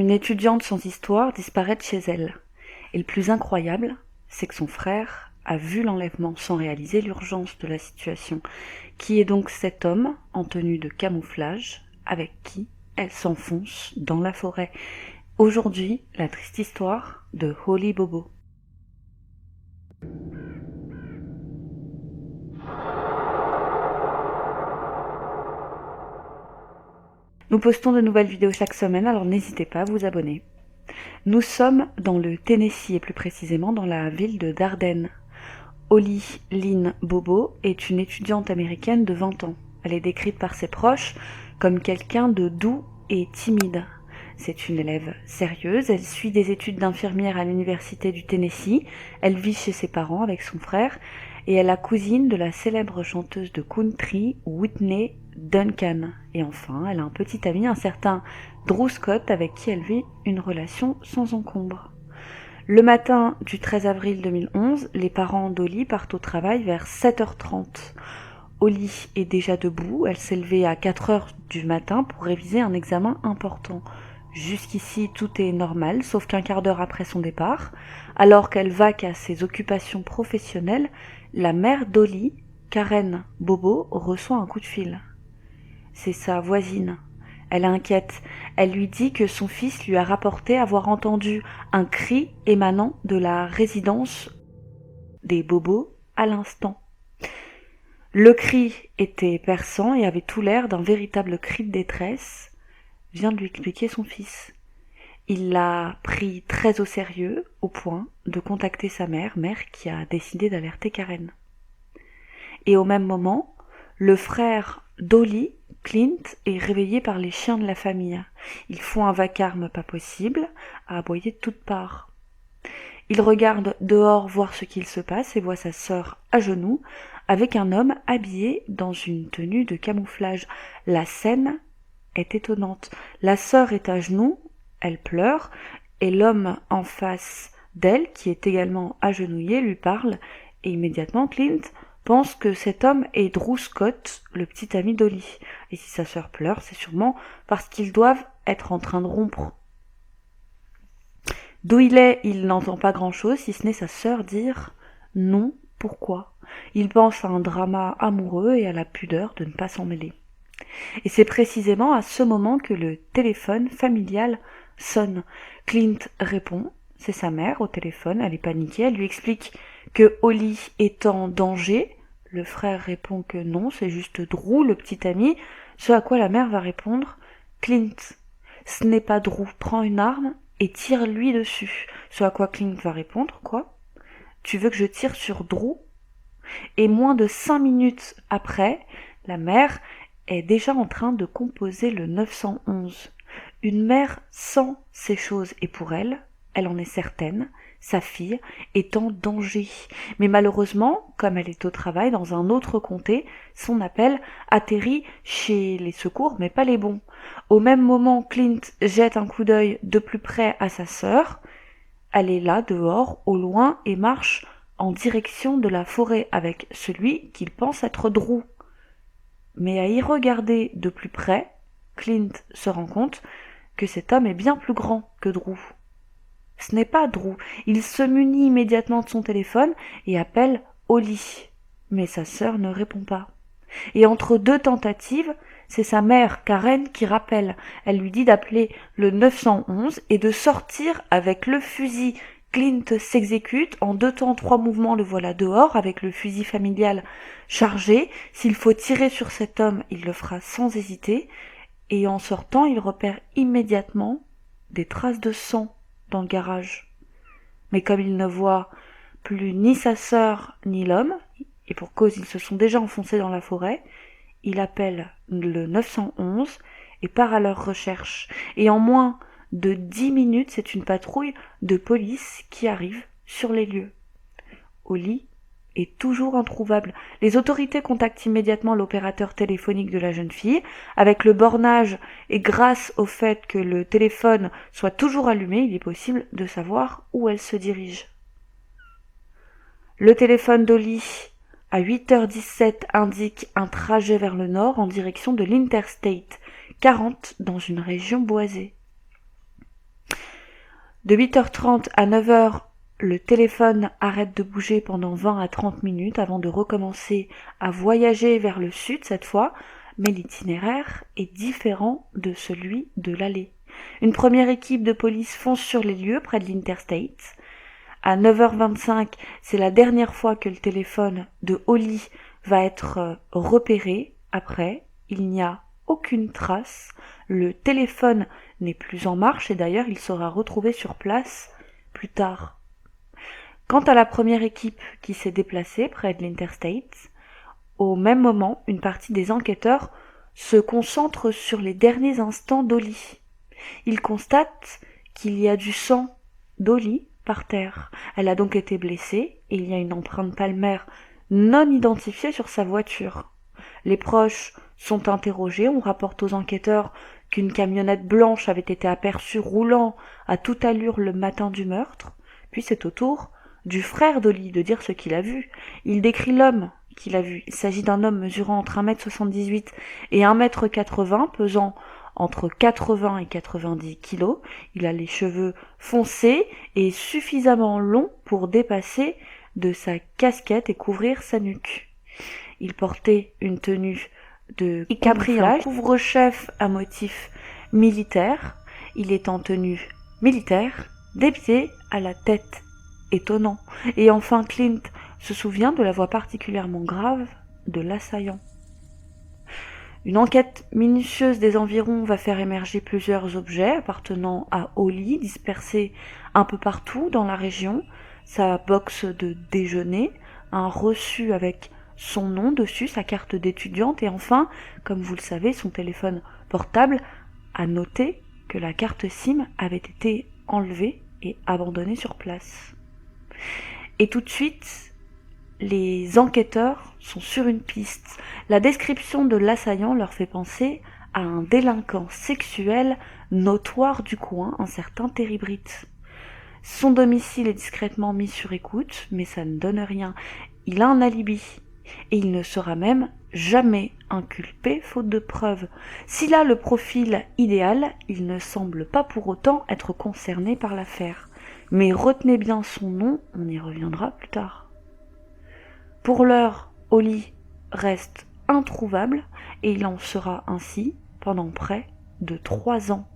une étudiante sans histoire disparaît de chez elle. Et le plus incroyable, c'est que son frère a vu l'enlèvement sans réaliser l'urgence de la situation. Qui est donc cet homme en tenue de camouflage avec qui elle s'enfonce dans la forêt? Aujourd'hui, la triste histoire de Holly Bobo. Nous postons de nouvelles vidéos chaque semaine, alors n'hésitez pas à vous abonner. Nous sommes dans le Tennessee et plus précisément dans la ville de Dardenne. Holly Lynn Bobo est une étudiante américaine de 20 ans. Elle est décrite par ses proches comme quelqu'un de doux et timide. C'est une élève sérieuse, elle suit des études d'infirmière à l'université du Tennessee, elle vit chez ses parents avec son frère et est la cousine de la célèbre chanteuse de country Whitney Duncan. Et enfin, elle a un petit ami, un certain Drew Scott, avec qui elle vit une relation sans encombre. Le matin du 13 avril 2011, les parents d'Holly partent au travail vers 7h30. Holly est déjà debout, elle s'est levée à 4h du matin pour réviser un examen important. Jusqu'ici, tout est normal, sauf qu'un quart d'heure après son départ, alors qu'elle vaque à ses occupations professionnelles, la mère d'Holly, Karen Bobo, reçoit un coup de fil. C'est sa voisine. Elle est inquiète. Elle lui dit que son fils lui a rapporté avoir entendu un cri émanant de la résidence des Bobos à l'instant. Le cri était perçant et avait tout l'air d'un véritable cri de détresse, vient de lui expliquer son fils. Il l'a pris très au sérieux, au point de contacter sa mère qui a décidé d'alerter Karen. Et au même moment, le frère d'Holly, Clint, est réveillé par les chiens de la famille. Ils font un vacarme pas possible, à aboyer de toutes parts. Il regarde dehors voir ce qu'il se passe et voit sa sœur à genoux, avec un homme habillé dans une tenue de camouflage. La scène est étonnante. La sœur est à genoux, elle pleure, et l'homme en face d'elle, qui est également agenouillé, lui parle, et immédiatement Clint pense que cet homme est Drew Scott, le petit ami d'Holly. Et si sa sœur pleure, c'est sûrement parce qu'ils doivent être en train de rompre. D'où il n'entend pas grand-chose, si ce n'est sa sœur dire « non, pourquoi ?» Il pense à un drama amoureux et à la pudeur de ne pas s'en mêler. Et c'est précisément à ce moment que le téléphone familial sonne. Clint répond, c'est sa mère au téléphone, elle est paniquée, elle lui explique que Holly est en danger. Le frère répond que non, c'est juste Drew, le petit ami, ce à quoi la mère va répondre « Clint, ce n'est pas Drew, prends une arme et tire-lui dessus. » Ce à quoi Clint va répondre « Quoi ? Tu veux que je tire sur Drew ?» Et moins de 5 minutes après, la mère est déjà en train de composer le 911. Une mère sent ces choses et pour elle, elle en est certaine, sa fille est en danger. Mais malheureusement, comme elle est au travail dans un autre comté, son appel atterrit chez les secours, mais pas les bons. Au même moment, Clint jette un coup d'œil de plus près à sa sœur. Elle est là, dehors, au loin, et marche en direction de la forêt avec celui qu'il pense être Drew. Mais à y regarder de plus près, Clint se rend compte que cet homme est bien plus grand que Drew. Ce n'est pas Drew. Il se munit immédiatement de son téléphone et appelle Holly. Mais sa sœur ne répond pas. Et entre deux tentatives, c'est sa mère, Karen, qui rappelle. Elle lui dit d'appeler le 911 et de sortir avec le fusil. Clint s'exécute. En 2 temps, 3 mouvements, le voilà dehors avec le fusil familial chargé. S'il faut tirer sur cet homme, il le fera sans hésiter. Et en sortant, il repère immédiatement des traces de sang dans le garage. Mais comme il ne voit plus ni sa sœur ni l'homme, et pour cause ils se sont déjà enfoncés dans la forêt, il appelle le 911 et part à leur recherche. Et en moins de 10 minutes, c'est une patrouille de police qui arrive sur les lieux. Holly est toujours introuvable. Les autorités contactent immédiatement l'opérateur téléphonique de la jeune fille. Avec le bornage et grâce au fait que le téléphone soit toujours allumé, il est possible de savoir où elle se dirige. Le téléphone d'Holly à 8h17 indique un trajet vers le nord en direction de l'Interstate 40 dans une région boisée. De 8h30 à 9h, le téléphone arrête de bouger pendant 20 à 30 minutes avant de recommencer à voyager vers le sud cette fois, mais l'itinéraire est différent de celui de l'aller. Une première équipe de police fonce sur les lieux près de l'Interstate. À 9h25, c'est la dernière fois que le téléphone de Holly va être repéré. Après, il n'y a aucune trace. Le téléphone n'est plus en marche et d'ailleurs il sera retrouvé sur place plus tard. Quant à la première équipe qui s'est déplacée près de l'Interstate, au même moment, une partie des enquêteurs se concentre sur les derniers instants d'Holly. Ils constatent qu'il y a du sang d'Holly par terre. Elle a donc été blessée et il y a une empreinte palmaire non identifiée sur sa voiture. Les proches sont interrogés, on rapporte aux enquêteurs qu'une camionnette blanche avait été aperçue roulant à toute allure le matin du meurtre, puis c'est au tour du frère d'Holly de dire ce qu'il a vu. Il décrit l'homme qu'il a vu. Il s'agit d'un homme mesurant entre 1m78 et 1m80, pesant entre 80 et 90 kilos. Il a les cheveux foncés et suffisamment longs pour dépasser de sa casquette et couvrir sa nuque. Il portait une tenue de camouflage, couvre-chef à motif militaire. Il est en tenue militaire, des pieds à la tête. Étonnant. Et enfin, Clint se souvient de la voix particulièrement grave de l'assaillant. Une enquête minutieuse des environs va faire émerger plusieurs objets appartenant à Holly, dispersés un peu partout dans la région. Sa box de déjeuner, un reçu avec son nom dessus, sa carte d'étudiante et enfin, comme vous le savez, son téléphone portable. À noter que la carte SIM avait été enlevée et abandonnée sur place. Et tout de suite, les enquêteurs sont sur une piste. La description de l'assaillant leur fait penser à un délinquant sexuel notoire du coin, un certain Terry Britt. Son domicile est discrètement mis sur écoute, mais ça ne donne rien. Il a un alibi, et il ne sera même jamais inculpé faute de preuves. S'il a le profil idéal, il ne semble pas pour autant être concerné par l'affaire. Mais retenez bien son nom, on y reviendra plus tard. Pour l'heure, Holly reste introuvable et il en sera ainsi pendant près de 3 ans.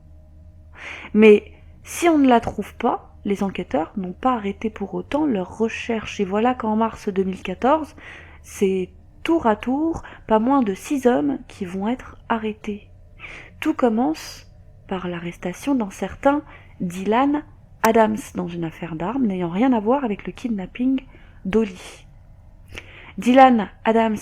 Mais si on ne la trouve pas, les enquêteurs n'ont pas arrêté pour autant leurs recherches et voilà qu'en mars 2014, c'est tour à tour pas moins de 6 hommes qui vont être arrêtés. Tout commence par l'arrestation d'un certain Dylan Adams dans une affaire d'armes n'ayant rien à voir avec le kidnapping d'Holly. Dylan Adams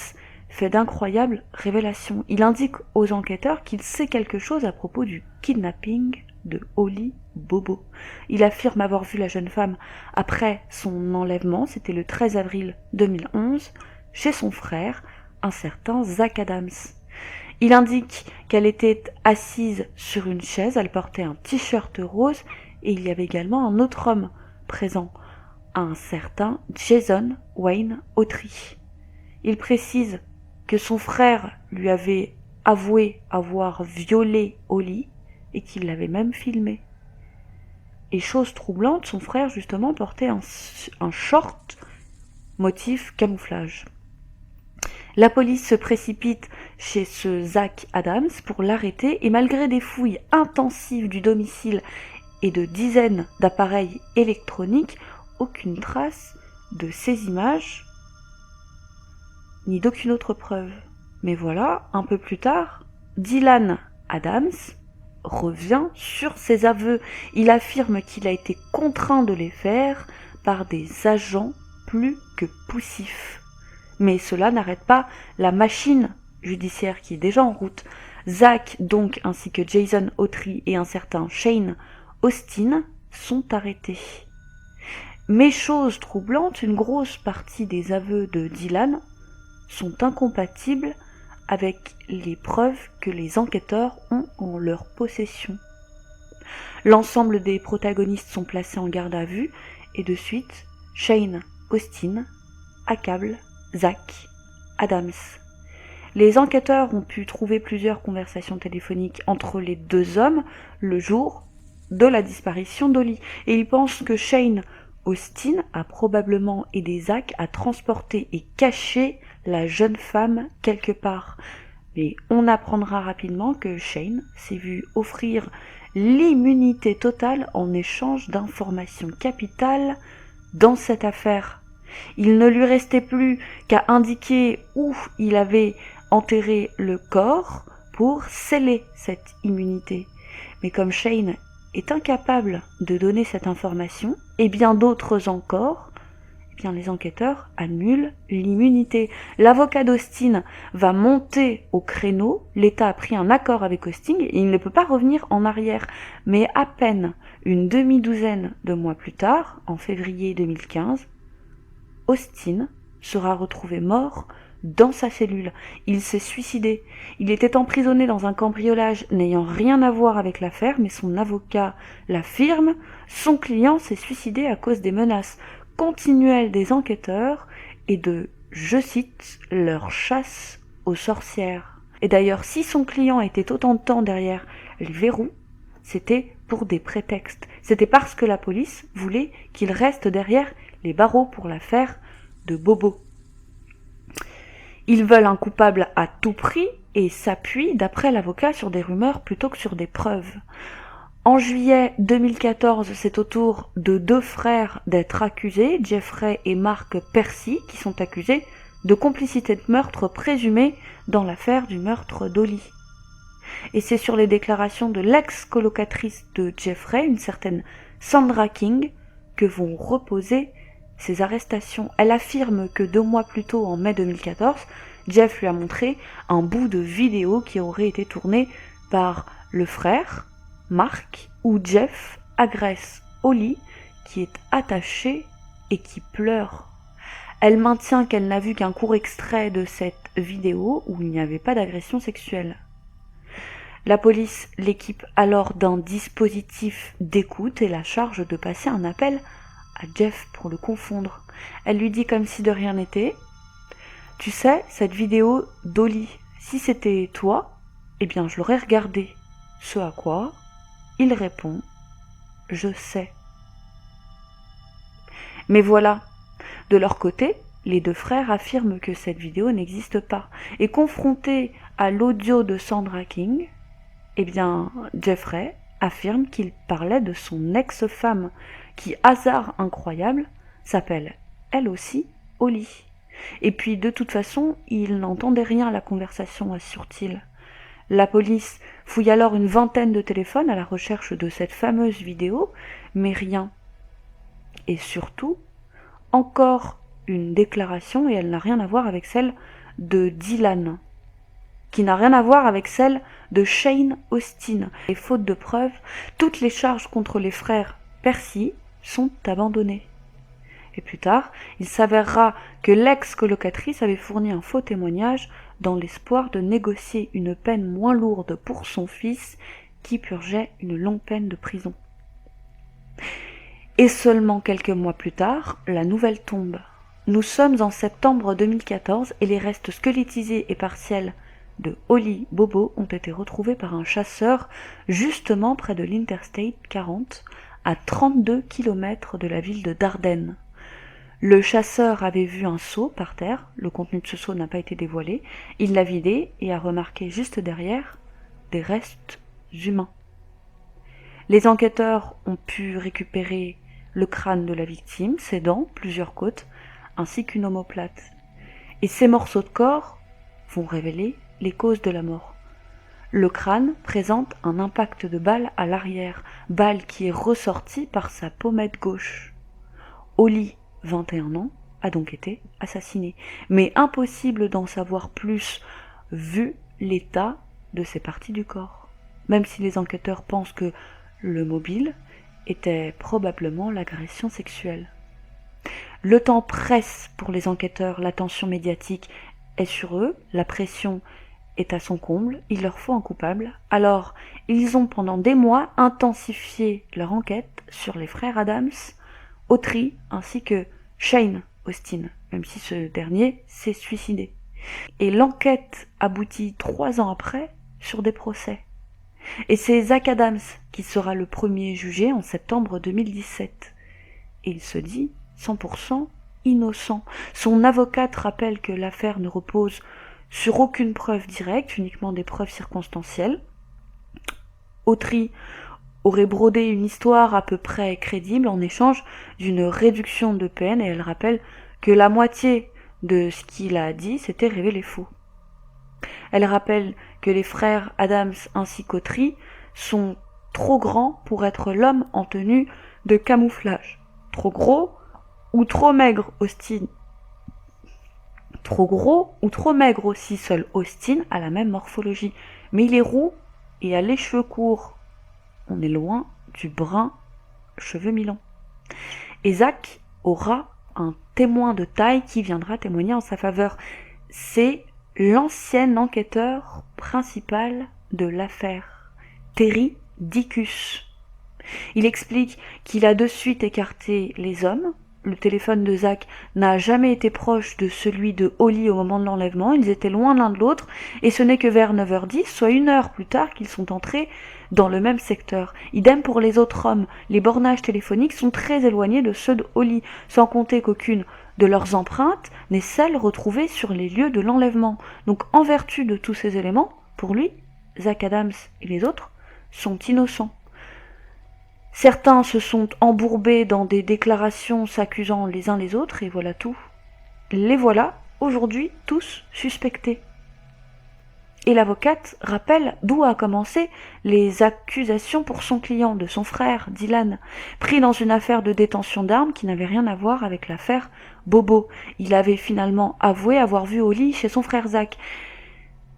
fait d'incroyables révélations. Il indique aux enquêteurs qu'il sait quelque chose à propos du kidnapping de Holly Bobo. Il affirme avoir vu la jeune femme après son enlèvement, c'était le 13 avril 2011, chez son frère, un certain Zach Adams. Il indique qu'elle était assise sur une chaise, elle portait un t-shirt rose et il y avait également un autre homme présent, un certain Jason Wayne Autry. Il précise que son frère lui avait avoué avoir violé Holly et qu'il l'avait même filmé. Et chose troublante, son frère justement portait un short motif camouflage. La police se précipite chez ce Zach Adams pour l'arrêter et malgré des fouilles intensives du domicile et de dizaines d'appareils électroniques, aucune trace de ces images ni d'aucune autre preuve. Mais voilà, un peu plus tard, Dylan Adams revient sur ses aveux. Il affirme qu'il a été contraint de les faire par des agents plus que poussifs. Mais cela n'arrête pas la machine judiciaire qui est déjà en route. Zach, donc, ainsi que Jason Autry et un certain Shane Austin sont arrêtés. Mais chose troublante, une grosse partie des aveux de Dylan sont incompatibles avec les preuves que les enquêteurs ont en leur possession. L'ensemble des protagonistes sont placés en garde à vue et de suite, Shane Austin accable Zach Adams. Les enquêteurs ont pu trouver plusieurs conversations téléphoniques entre les deux hommes le jour de la disparition d'Holly. Et il pense que Shane Austin a probablement aidé Zach à transporter et cacher la jeune femme quelque part. Mais on apprendra rapidement que Shane s'est vu offrir l'immunité totale en échange d'informations capitales dans cette affaire. Il ne lui restait plus qu'à indiquer où il avait enterré le corps pour sceller cette immunité. Mais comme Shane est incapable de donner cette information, et bien d'autres encore, eh bien les enquêteurs annulent l'immunité. L'avocat d'Austin va monter au créneau, l'État a pris un accord avec Austin et il ne peut pas revenir en arrière. Mais à peine une demi-douzaine de mois plus tard, en février 2015, Austin sera retrouvé mort dans sa cellule. Il s'est suicidé. Il était emprisonné dans un cambriolage n'ayant rien à voir avec l'affaire, mais son avocat l'affirme, son client s'est suicidé à cause des menaces continuelles des enquêteurs et de, je cite, leur chasse aux sorcières. Et d'ailleurs, si son client était autant de temps derrière les verrous, c'était pour des prétextes. C'était parce que la police voulait qu'il reste derrière les barreaux pour l'affaire de Bobo. Ils veulent un coupable à tout prix et s'appuient, d'après l'avocat, sur des rumeurs plutôt que sur des preuves. En juillet 2014, c'est au tour de deux frères d'être accusés, Jeffrey et Mark Percy, qui sont accusés de complicité de meurtre présumé dans l'affaire du meurtre d'Holly. Et c'est sur les déclarations de l'ex-colocatrice de Jeffrey, une certaine Sandra King, que vont reposer ces arrestations. Elle affirme que 2 mois plus tôt, en mai 2014, Jeff lui a montré un bout de vidéo qui aurait été tourné par le frère, Mark, où Jeff agresse Holly, qui est attachée et qui pleure. Elle maintient qu'elle n'a vu qu'un court extrait de cette vidéo où il n'y avait pas d'agression sexuelle. La police l'équipe alors d'un dispositif d'écoute et la charge de passer un appel à Jeff pour le confondre. Elle lui dit comme si de rien n'était, « Tu sais, cette vidéo d'Holly, si c'était toi, eh bien je l'aurais regardée. » Ce à quoi il répond, « Je sais. » Mais voilà, de leur côté, les deux frères affirment que cette vidéo n'existe pas. Et confrontés à l'audio de Sandra King, eh bien, Jeffrey affirme qu'il parlait de son ex-femme, qui, hasard incroyable, s'appelle elle aussi Holly. Et puis, de toute façon, il n'entendait rien à la conversation, assure-t-il. La police fouille alors une vingtaine de téléphones à la recherche de cette fameuse vidéo, mais rien. Et surtout, encore une déclaration, et elle n'a rien à voir avec celle de Dylan, qui n'a rien à voir avec celle de Shane Austin. Et faute de preuves, toutes les charges contre les frères Percy sont abandonnées. Et plus tard, il s'avérera que l'ex-colocatrice avait fourni un faux témoignage dans l'espoir de négocier une peine moins lourde pour son fils qui purgeait une longue peine de prison. Et seulement quelques mois plus tard, la nouvelle tombe. Nous sommes en septembre 2014 et les restes squelettisés et partiels de Holly Bobo ont été retrouvés par un chasseur justement près de l'Interstate 40, à 32 km de la ville de Dardenne. Le chasseur avait vu un seau par terre, le contenu de ce seau n'a pas été dévoilé, il l'a vidé et a remarqué juste derrière des restes humains. Les enquêteurs ont pu récupérer le crâne de la victime, ses dents, plusieurs côtes, ainsi qu'une omoplate. Et ces morceaux de corps vont révéler les causes de la mort. Le crâne présente un impact de balle à l'arrière, balle qui est ressortie par sa pommette gauche. Holly, 21 ans, a donc été assassiné. Mais impossible d'en savoir plus vu l'état de ces parties du corps. Même si les enquêteurs pensent que le mobile était probablement l'agression sexuelle. Le temps presse pour les enquêteurs, l'attention médiatique est sur eux, la pression est à son comble, il leur faut un coupable. Alors, ils ont pendant des mois intensifié leur enquête sur les frères Adams, Autry ainsi que Shane Austin, même si ce dernier s'est suicidé. Et l'enquête aboutit 3 ans après sur des procès. Et c'est Zach Adams qui sera le premier jugé en septembre 2017. Et il se dit 100% innocent. Son avocate rappelle que l'affaire ne repose sur aucune preuve directe, uniquement des preuves circonstancielles. Autry aurait brodé une histoire à peu près crédible en échange d'une réduction de peine, et elle rappelle que la moitié de ce qu'il a dit s'était révélé faux. Elle rappelle que les frères Adams ainsi qu'Autry sont trop grands pour être l'homme en tenue de camouflage. Trop gros ou trop maigre, Austin. Trop gros ou trop maigre aussi, seul Austin a la même morphologie. Mais il est roux et a les cheveux courts. On est loin du brun cheveux mi-longs. Et Zach aura un témoin de taille qui viendra témoigner en sa faveur. C'est l'ancien enquêteur principal de l'affaire, Terry Dickus. Il explique qu'il a de suite écarté les hommes. Le téléphone de Zach n'a jamais été proche de celui de Holly au moment de l'enlèvement. Ils étaient loin l'un de l'autre, et ce n'est que vers 9h10, soit 1 heure plus tard, qu'ils sont entrés dans le même secteur. Idem pour les autres hommes. Les bornages téléphoniques sont très éloignés de ceux de Holly, sans compter qu'aucune de leurs empreintes n'est celle retrouvée sur les lieux de l'enlèvement. Donc, en vertu de tous ces éléments, pour lui, Zach Adams et les autres sont innocents. Certains se sont embourbés dans des déclarations s'accusant les uns les autres, et voilà tout. Les voilà, aujourd'hui, tous suspectés. Et l'avocate rappelle d'où a commencé les accusations pour son client, de son frère, Dylan, pris dans une affaire de détention d'armes qui n'avait rien à voir avec l'affaire Bobo. Il avait finalement avoué avoir vu Holly chez son frère Zach.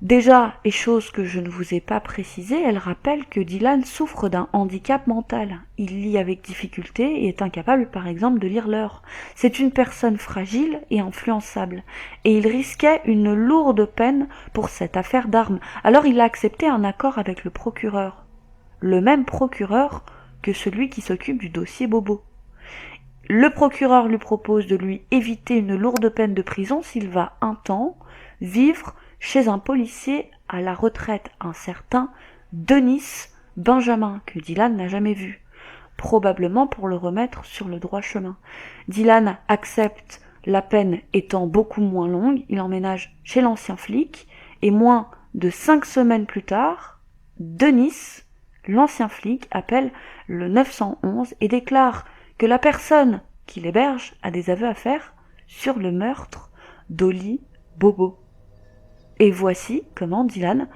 Déjà, et chose que je ne vous ai pas précisée, elle rappelle que Dylan souffre d'un handicap mental. Il lit avec difficulté et est incapable, par exemple, de lire l'heure. C'est une personne fragile et influençable. Et il risquait une lourde peine pour cette affaire d'armes. Alors il a accepté un accord avec le procureur. Le même procureur que celui qui s'occupe du dossier Bobo. Le procureur lui propose de lui éviter une lourde peine de prison s'il va un temps vivre chez un policier à la retraite, un certain Denis Benjamin, que Dylan n'a jamais vu, probablement pour le remettre sur le droit chemin. Dylan accepte, la peine étant beaucoup moins longue, il emménage chez l'ancien flic, et moins de 5 semaines plus tard, Denis, l'ancien flic, appelle le 911 et déclare que la personne qui l'héberge a des aveux à faire sur le meurtre d'Holly Bobo. Et voici comment Dylan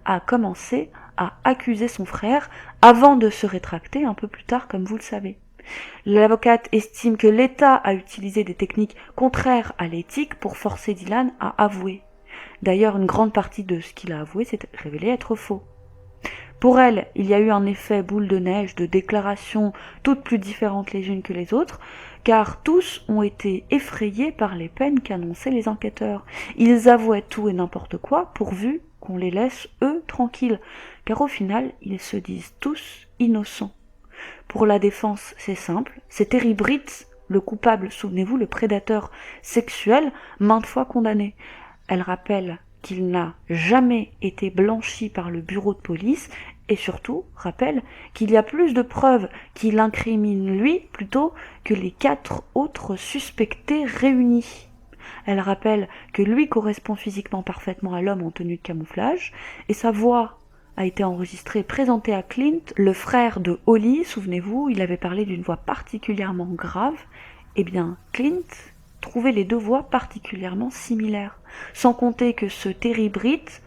a commencé à accuser son frère avant de se rétracter un peu plus tard, comme vous le savez. L'avocate estime que l'État a utilisé des techniques contraires à l'éthique pour forcer Dylan à avouer. D'ailleurs, une grande partie de ce qu'il a avoué s'est révélé être faux. Pour elle, il y a eu un effet boule de neige de déclarations toutes plus différentes les unes que les autres, car tous ont été effrayés par les peines qu'annonçaient les enquêteurs. Ils avouaient tout et n'importe quoi, pourvu qu'on les laisse, eux, tranquilles, car au final, ils se disent tous innocents. Pour la défense, c'est simple, c'est Terry Britt, le coupable, souvenez-vous, le prédateur sexuel, maintes fois condamné. Elle rappelle qu'il n'a jamais été blanchi par le bureau de police, et surtout rappelle qu'il y a plus de preuves qui l'incriminent lui plutôt que les 4 autres suspectés réunis. Elle rappelle que lui correspond physiquement parfaitement à l'homme en tenue de camouflage, et sa voix a été enregistrée et présentée à Clint, le frère de Holly, souvenez-vous, il avait parlé d'une voix particulièrement grave. Eh bien, Clint trouvait les 2 voix particulièrement similaires, sans compter que ce Terry Britt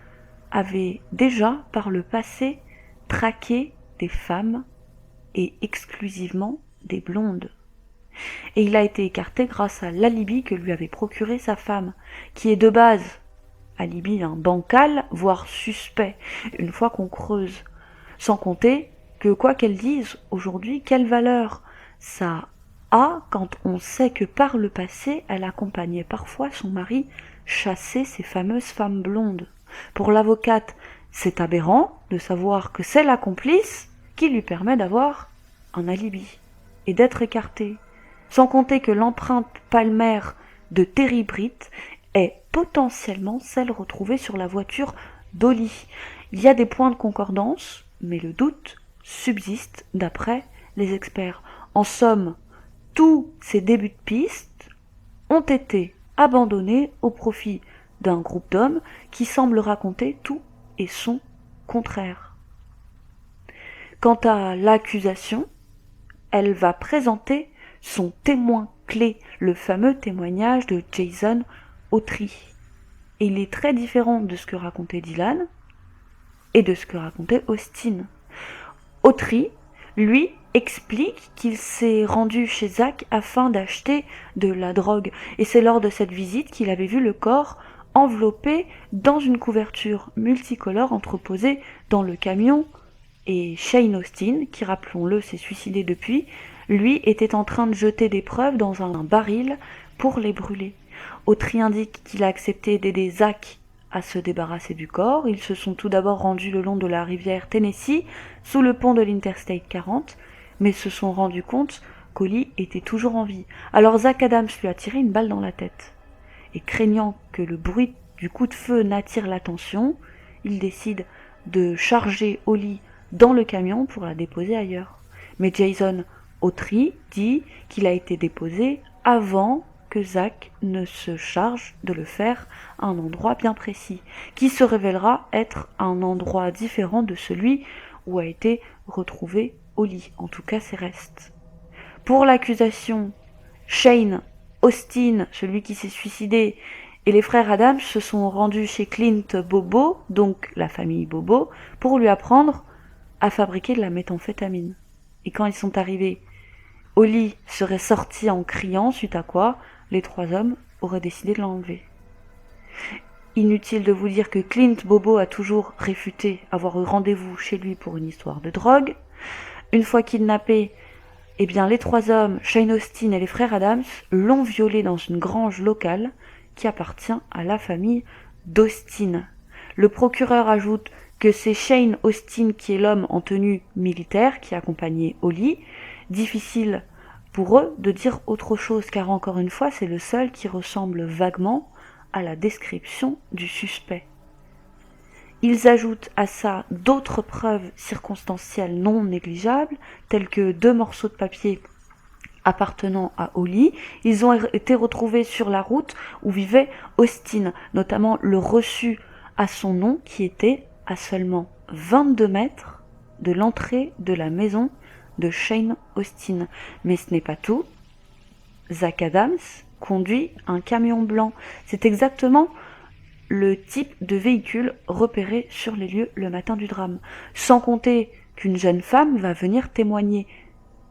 avait déjà, par le passé, traqué des femmes, et exclusivement des blondes. Et il a été écarté grâce à l'alibi que lui avait procuré sa femme, qui est de base alibi bancal, voire suspect, une fois qu'on creuse. Sans compter que, quoi qu'elle dise aujourd'hui, quelle valeur ça a quand on sait que par le passé, elle accompagnait parfois son mari chasser ces fameuses femmes blondes. Pour l'avocate, c'est aberrant de savoir que c'est la complice qui lui permet d'avoir un alibi et d'être écartée. Sans compter que l'empreinte palmaire de Terry Britt est potentiellement celle retrouvée sur la voiture d'Holly. Il y a des points de concordance, mais le doute subsiste d'après les experts. En somme, tous ces débuts de piste ont été abandonnés au profit d'un groupe d'hommes qui semble raconter tout et son contraire. Quant à l'accusation, elle va présenter son témoin clé, le fameux témoignage de Jason Autry. Et il est très différent de ce que racontait Dylan et de ce que racontait Austin. Autry, lui, explique qu'il s'est rendu chez Zach afin d'acheter de la drogue. Et c'est lors de cette visite qu'il avait vu le corps enveloppé dans une couverture multicolore entreposée dans le camion. Et Shane Austin, qui rappelons-le s'est suicidé depuis, lui était en train de jeter des preuves dans un baril pour les brûler. Autry indique qu'il a accepté d'aider Zach à se débarrasser du corps. Ils se sont tout d'abord rendus le long de la rivière Tennessee, sous le pont de l'Interstate 40, mais se sont rendus compte qu'Holly était toujours en vie. Alors Zach Adams lui a tiré une balle dans la tête. Et craignant que le bruit du coup de feu n'attire l'attention, il décide de charger Holly dans le camion pour la déposer ailleurs. Mais Jason Autry dit qu'il a été déposé avant que Zach ne se charge de le faire à un endroit bien précis, qui se révélera être un endroit différent de celui où a été retrouvé Holly, en tout cas ses restes. Pour l'accusation, Shane Austin, celui qui s'est suicidé, et les frères Adams se sont rendus chez Clint Bobo, donc la famille Bobo, pour lui apprendre à fabriquer de la méthamphétamine. Et quand ils sont arrivés, Holly serait sortie en criant, suite à quoi les trois hommes auraient décidé de l'enlever. Inutile de vous dire que Clint Bobo a toujours réfuté avoir eu rendez-vous chez lui pour une histoire de drogue. Une fois kidnappé, eh bien les trois hommes, Shane Austin et les frères Adams, l'ont violé dans une grange locale qui appartient à la famille d'Austin. Le procureur ajoute que c'est Shane Austin qui est l'homme en tenue militaire qui accompagnait Holly. Difficile pour eux de dire autre chose, car encore une fois, c'est le seul qui ressemble vaguement à la description du suspect. Ils ajoutent à ça d'autres preuves circonstancielles non négligeables, telles que 2 morceaux de papier appartenant à Holly. Ils ont été retrouvés sur la route où vivait Austin, notamment le reçu à son nom qui était à seulement 22 mètres de l'entrée de la maison de Shane Austin. Mais ce n'est pas tout. Zach Adams conduit un camion blanc. C'est exactement le type de véhicule repéré sur les lieux le matin du drame. Sans compter qu'une jeune femme va venir témoigner.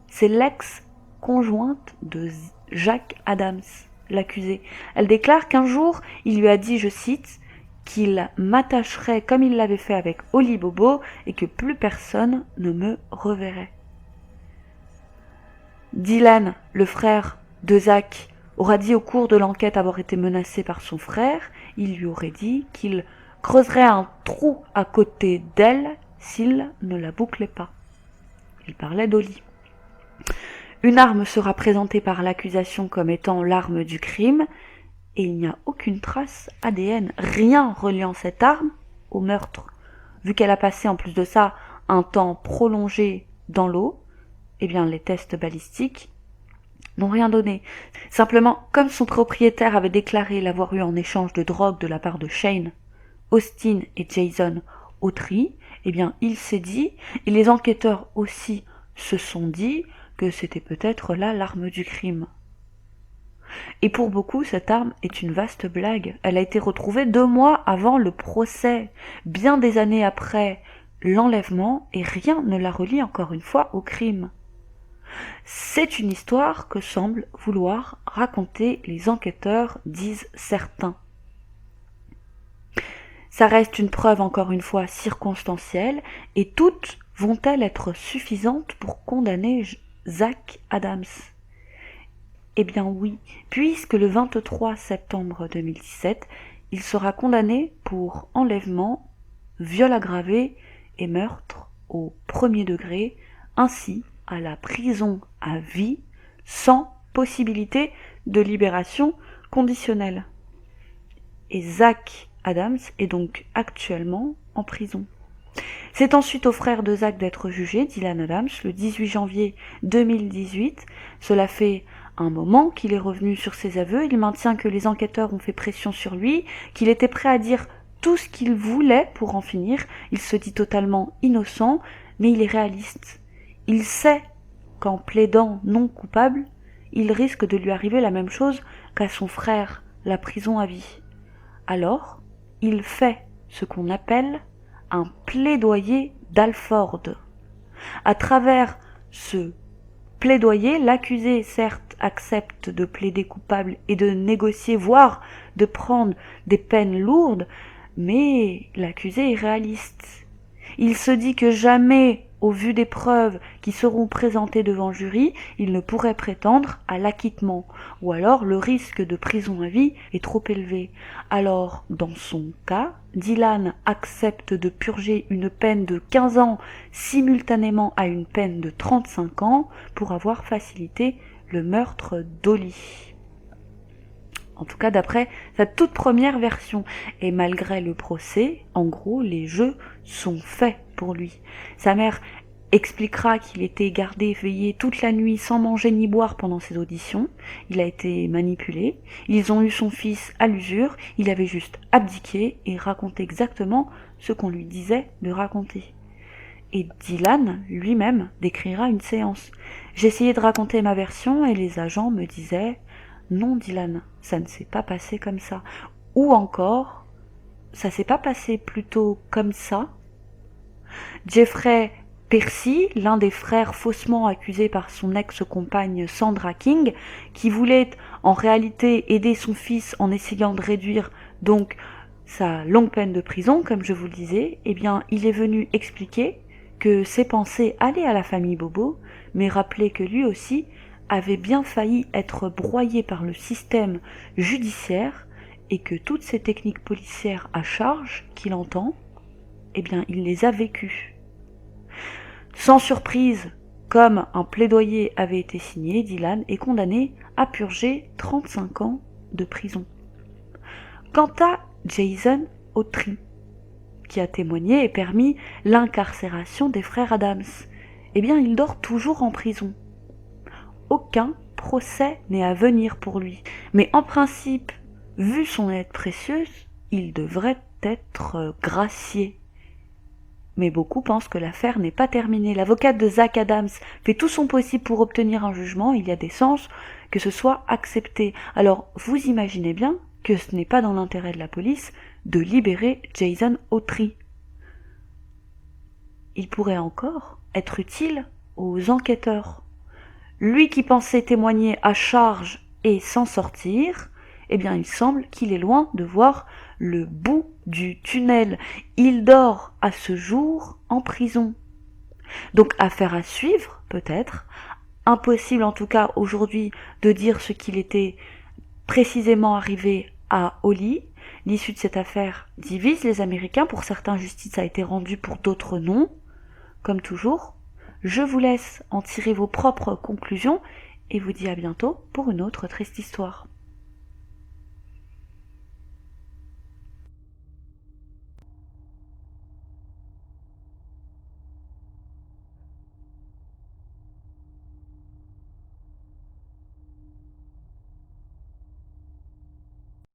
C'est l'ex-conjointe de Jack Adams, l'accusé. Elle déclare qu'un jour, il lui a dit, je cite, qu'il m'attacherait comme il l'avait fait avec Holly Bobo et que plus personne ne me reverrait. Dylan, le frère de Zach, aura dit au cours de l'enquête avoir été menacé par son frère. Il lui aurait dit qu'il creuserait un trou à côté d'elle s'il ne la bouclait pas. Il parlait d'Holly. Une arme sera présentée par l'accusation comme étant l'arme du crime, et il n'y a aucune trace ADN, rien reliant cette arme au meurtre. Vu qu'elle a passé en plus de ça un temps prolongé dans l'eau, eh bien les tests balistiques n'ont rien donné. Simplement, comme son propriétaire avait déclaré l'avoir eu en échange de drogue de la part de Shane, Austin et Jason Autry, eh bien il s'est dit, et les enquêteurs aussi se sont dit, que c'était peut-être là l'arme du crime. Et pour beaucoup, cette arme est une vaste blague. Elle a été retrouvée 2 mois avant le procès, bien des années après l'enlèvement, et rien ne la relie encore une fois au crime. C'est une histoire que semblent vouloir raconter les enquêteurs, disent certains. Ça reste une preuve encore une fois circonstancielle, et toutes vont-elles être suffisantes pour condamner Zach Adams? Eh bien oui, puisque le 23 septembre 2017, il sera condamné pour enlèvement, viol aggravé et meurtre au 1er degré, ainsi à la prison à vie, sans possibilité de libération conditionnelle. Et Zach Adams est donc actuellement en prison. C'est ensuite au frère de Zach d'être jugé, Dylan Adams, le 18 janvier 2018. Cela fait un moment qu'il est revenu sur ses aveux. Il maintient que les enquêteurs ont fait pression sur lui, qu'il était prêt à dire tout ce qu'il voulait pour en finir. Il se dit totalement innocent, mais il est réaliste. Il sait qu'en plaidant non coupable, il risque de lui arriver la même chose qu'à son frère, la prison à vie. Alors, il fait ce qu'on appelle un plaidoyer d'Alford. À travers ce plaidoyer, l'accusé certes accepte de plaider coupable et de négocier, voire de prendre des peines lourdes, mais l'accusé est réaliste. Il se dit que jamais, au vu des preuves qui seront présentées devant le jury, il ne pourrait prétendre à l'acquittement, ou alors le risque de prison à vie est trop élevé. Alors, dans son cas, Dylan accepte de purger une peine de 15 ans simultanément à une peine de 35 ans pour avoir facilité le meurtre d'Holly. En tout cas d'après sa toute première version. Et malgré le procès, en gros, les jeux sont faits pour lui. Sa mère expliquera qu'il était gardé éveillé toute la nuit sans manger ni boire pendant ses auditions. Il a été manipulé. Ils ont eu son fils à l'usure. Il avait juste abdiqué et raconté exactement ce qu'on lui disait de raconter. Et Dylan lui-même décrira une séance. J'essayais de raconter ma version et les agents me disaient « Non Dylan, ça ne s'est pas passé comme ça ». Ou encore « Ça s'est pas passé plutôt comme ça ». Jeffrey Percy, l'un des frères faussement accusés par son ex-compagne Sandra King, qui voulait en réalité aider son fils en essayant de réduire donc sa longue peine de prison, comme je vous le disais, eh bien il est venu expliquer que ses pensées allaient à la famille Bobo, mais rappeler que lui aussi avait bien failli être broyé par le système judiciaire et que toutes ces techniques policières à charge qu'il entend, eh bien, il les a vécues. Sans surprise, comme un plaidoyer avait été signé, Dylan est condamné à purger 35 ans de prison. Quant à Jason Autry, qui a témoigné et permis l'incarcération des frères Adams, eh bien, il dort toujours en prison. Aucun procès n'est à venir pour lui. Mais en principe, vu son aide précieuse, il devrait être gracié. Mais beaucoup pensent que l'affaire n'est pas terminée. L'avocate de Zach Adams fait tout son possible pour obtenir un jugement. Il y a des chances que ce soit accepté. Alors, vous imaginez bien que ce n'est pas dans l'intérêt de la police de libérer Jason Autry. Il pourrait encore être utile aux enquêteurs. Lui qui pensait témoigner à charge et s'en sortir, eh bien il semble qu'il est loin de voir le bout du tunnel. Il dort à ce jour en prison. Donc affaire à suivre, peut-être. Impossible en tout cas aujourd'hui de dire ce qu'il était précisément arrivé à Holly. L'issue de cette affaire divise les Américains. Pour certains, justice a été rendue, pour d'autres non. Comme toujours, je vous laisse en tirer vos propres conclusions et vous dis à bientôt pour une autre triste histoire.